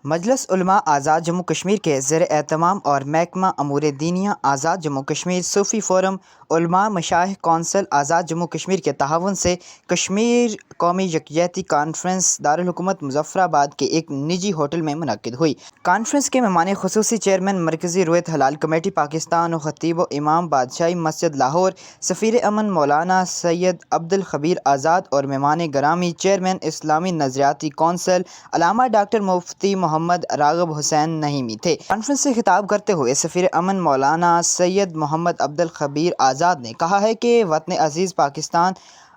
مجلس علماء آزاد جموں کشمیر کے زیر اہتمام اور محکمہ امور دینیہ آزاد جموں کشمیر صوفی فورم علماء مشائخ کونسل آزاد جموں کشمیر کے تعاون سے کشمیر قومی یکجہتی کانفرنس دارالحکومت مظفر آباد کے ایک نجی ہوٹل میں منعقد ہوئی۔ کانفرنس کے مہمان خصوصی چیئرمین مرکزی رویت حلال کمیٹی پاکستان و خطیب و امام بادشاہی مسجد لاہور سفیر امن مولانا سید عبدالخبیر آزاد اور مہمان گرامی چیئرمین اسلامی نظریاتی کونسل علامہ ڈاکٹر مفتی محمد راغب حسین نعیمی تھے۔ کانفرنس سے خطاب کرتے ہوئے سفیر امن مولانا سید محمد عبدالخبیر آزاد نے کہا ہے کہ وطن عزیز پاکستان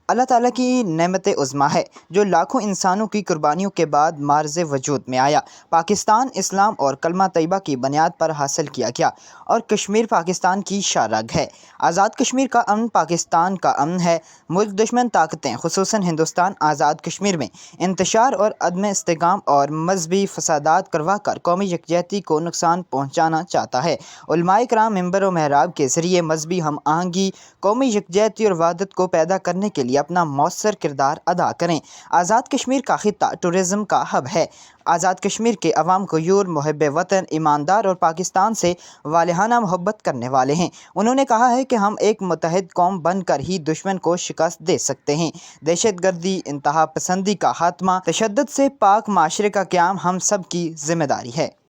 اللہ تعالیٰ کی نعمت عظمیٰ ہے جو لاکھوں انسانوں کی قربانیوں کے بعد معرض وجود میں آیا۔ پاکستان اسلام اور کلمہ طیبہ کی بنیاد پر حاصل کیا گیا اور کشمیر پاکستان کی شاہ رگ ہے۔ آزاد کشمیر کا امن پاکستان کا امن ہے۔ ملک دشمن طاقتیں خصوصاً ہندوستان آزاد کشمیر میں انتشار اور عدم استحکام اور مذہبی فسادات کروا کر قومی یکجہتی کو نقصان پہنچانا چاہتا ہے۔ علماء کرام ممبر و محراب کے ذریعے مذہبی ہم آہنگی، قومی یکجہتی اور وحدت کو پیدا کرنے کے لیے اپنا مؤثر کردار ادا کریں۔ آزاد کشمیر کا خطہ ٹورزم کا ہب ہے۔ آزاد کشمیر کے عوام غیور، محب وطن، ایماندار اور پاکستان سے والہانہ محبت کرنے والے ہیں۔ انہوں نے کہا ہے کہ ہم ایک متحد قوم بن کر ہی دشمن کو شکست دے سکتے ہیں۔ دہشت گردی، انتہا پسندی کا خاتمہ، تشدد سے پاک معاشرے کا قیام ہم سب کی ذمہ داری ہے۔